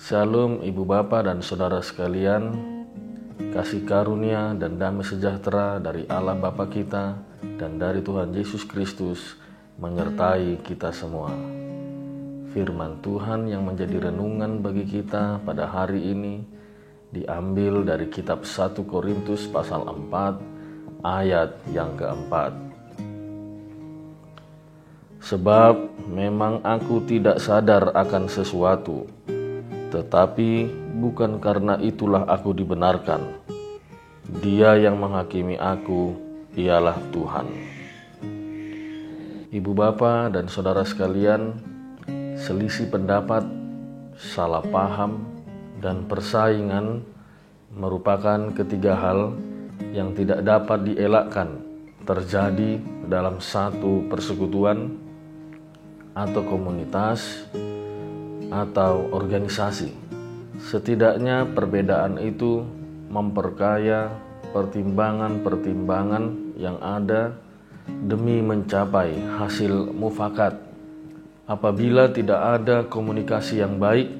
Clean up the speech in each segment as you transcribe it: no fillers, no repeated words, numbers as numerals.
Shalom Ibu Bapa dan Saudara sekalian, kasih karunia dan damai sejahtera dari Allah Bapa kita dan dari Tuhan Yesus Kristus menyertai kita semua. Firman Tuhan yang menjadi renungan bagi kita pada hari ini diambil dari kitab 1 Korintus pasal 4 ayat yang keempat. Sebab memang aku tidak sadar akan sesuatu, tetapi bukan karena itulah aku dibenarkan. Dia yang menghakimi aku ialah Tuhan. Ibu Bapa dan Saudara sekalian, selisih pendapat, salah paham, dan persaingan merupakan ketiga hal yang tidak dapat dielakkan terjadi dalam satu persekutuan atau komunitas atau organisasi. Setidaknya perbedaan itu memperkaya pertimbangan-pertimbangan yang ada demi mencapai hasil mufakat. Apabila tidak ada komunikasi yang baik,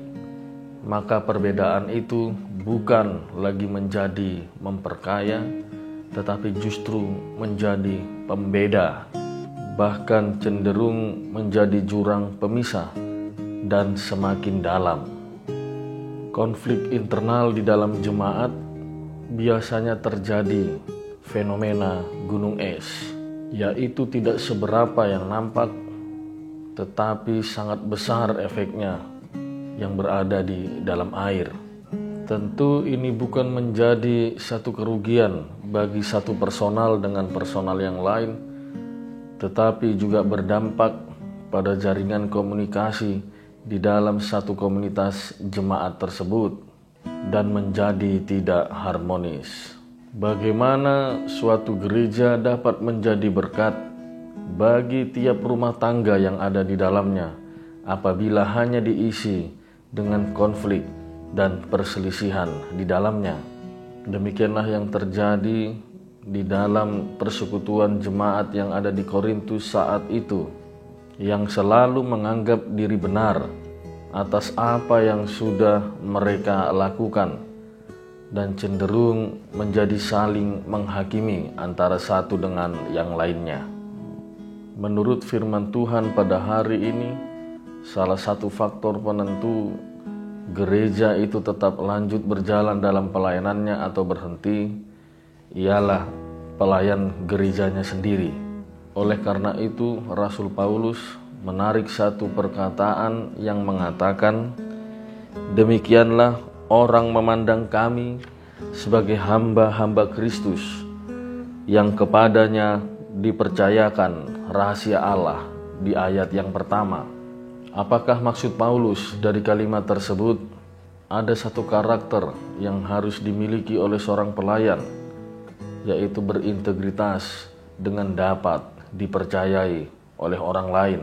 maka perbedaan itu bukan lagi menjadi memperkaya, tetapi justru menjadi pembeda, bahkan cenderung menjadi jurang pemisah dan semakin dalam. Konflik internal di dalam jemaat biasanya terjadi fenomena gunung es, yaitu tidak seberapa yang nampak, tetapi sangat besar efeknya yang berada di dalam air. Tentu ini bukan menjadi satu kerugian bagi satu personal dengan personal yang lain, tetapi juga berdampak pada jaringan komunikasi di dalam satu komunitas jemaat tersebut dan menjadi tidak harmonis. Bagaimana suatu gereja dapat menjadi berkat bagi tiap rumah tangga yang ada di dalamnya apabila hanya diisi dengan konflik dan perselisihan di dalamnya? Demikianlah yang terjadi di dalam persekutuan jemaat yang ada di Korintus saat itu, yang selalu menganggap diri benar atas apa yang sudah mereka lakukan dan cenderung menjadi saling menghakimi antara satu dengan yang lainnya. Menurut firman Tuhan pada hari ini, salah satu faktor penentu gereja itu tetap lanjut berjalan dalam pelayanannya atau berhenti ialah pelayan gerejanya sendiri. Oleh karena itu, Rasul Paulus menarik satu perkataan yang mengatakan, "Demikianlah orang memandang kami sebagai hamba-hamba Kristus yang kepadanya dipercayakan rahasia Allah," di ayat yang pertama. Apakah maksud Paulus dari kalimat tersebut? Ada satu karakter yang harus dimiliki oleh seorang pelayan, yaitu berintegritas dengan dapat dipercayai oleh orang lain.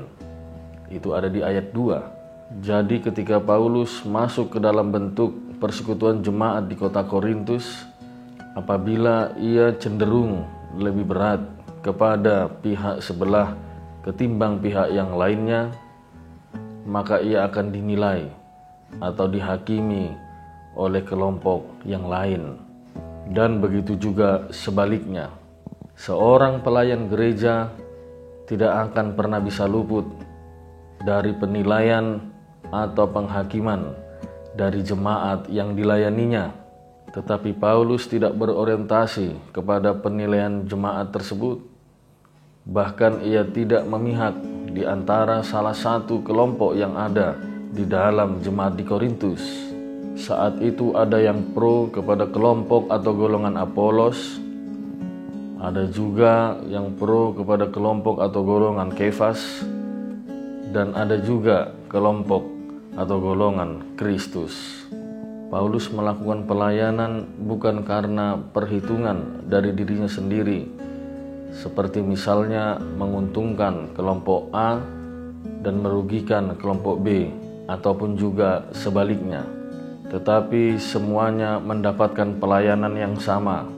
Itu ada di ayat 2. Jadi ketika Paulus masuk ke dalam bentuk persekutuan jemaat di kota Korintus, apabila ia cenderung lebih berat kepada pihak sebelah ketimbang pihak yang lainnya, maka ia akan dinilai atau dihakimi oleh kelompok yang lain. Dan begitu juga sebaliknya. Seorang pelayan gereja tidak akan pernah bisa luput dari penilaian atau penghakiman dari jemaat yang dilayaninya. Tetapi Paulus tidak berorientasi kepada penilaian jemaat tersebut. Bahkan ia tidak memihak di antara salah satu kelompok yang ada di dalam jemaat di Korintus. Saat itu ada yang pro kepada kelompok atau golongan Apolos, ada juga yang pro kepada kelompok atau golongan Kefas, dan ada juga kelompok atau golongan Kristus. Paulus melakukan pelayanan bukan karena perhitungan dari dirinya sendiri, seperti misalnya menguntungkan kelompok A dan merugikan kelompok B, ataupun juga sebaliknya. Tetapi semuanya mendapatkan pelayanan yang sama.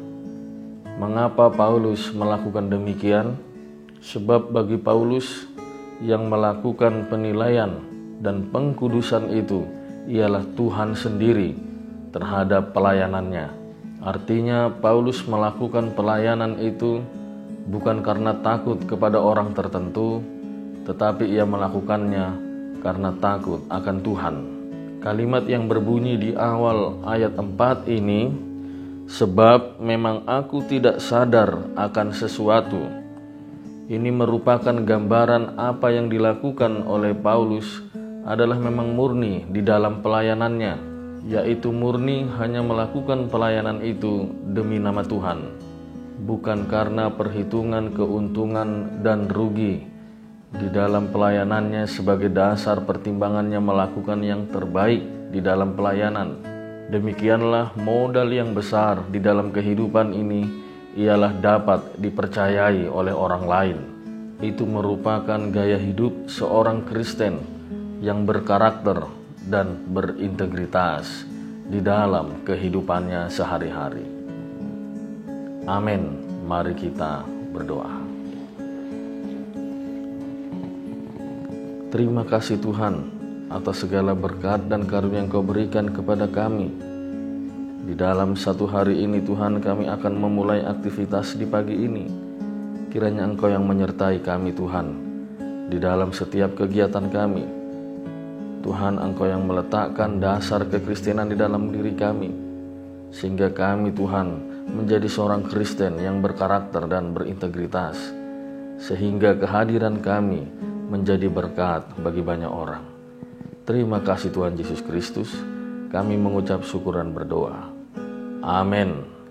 Mengapa Paulus melakukan demikian? Sebab bagi Paulus, yang melakukan penilaian dan pengkudusan itu ialah Tuhan sendiri terhadap pelayanannya. Artinya Paulus melakukan pelayanan itu bukan karena takut kepada orang tertentu, tetapi ia melakukannya karena takut akan Tuhan. Kalimat yang berbunyi di awal ayat 4 ini, sebab memang aku tidak sadar akan sesuatu. Ini merupakan gambaran apa yang dilakukan oleh Paulus adalah memang murni di dalam pelayanannya, yaitu murni hanya melakukan pelayanan itu demi nama Tuhan, bukan karena perhitungan keuntungan dan rugi. Di dalam pelayanannya sebagai dasar pertimbangannya melakukan yang terbaik di dalam pelayanan. Demikianlah modal yang besar di dalam kehidupan ini ialah dapat dipercayai oleh orang lain. Itu merupakan gaya hidup seorang Kristen yang berkarakter dan berintegritas di dalam kehidupannya sehari-hari. Amin. Mari kita berdoa. Terima kasih Tuhan atas segala berkat dan karunia yang Kau berikan kepada kami. Di dalam satu hari ini Tuhan, kami akan memulai aktivitas di pagi ini. Kiranya Engkau yang menyertai kami Tuhan di dalam setiap kegiatan kami. Tuhan, Engkau yang meletakkan dasar kekristenan di dalam diri kami, sehingga kami Tuhan menjadi seorang Kristen yang berkarakter dan berintegritas, sehingga kehadiran kami menjadi berkat bagi banyak orang. Terima kasih Tuhan Yesus Kristus, kami mengucap syukur dan berdoa. Amin.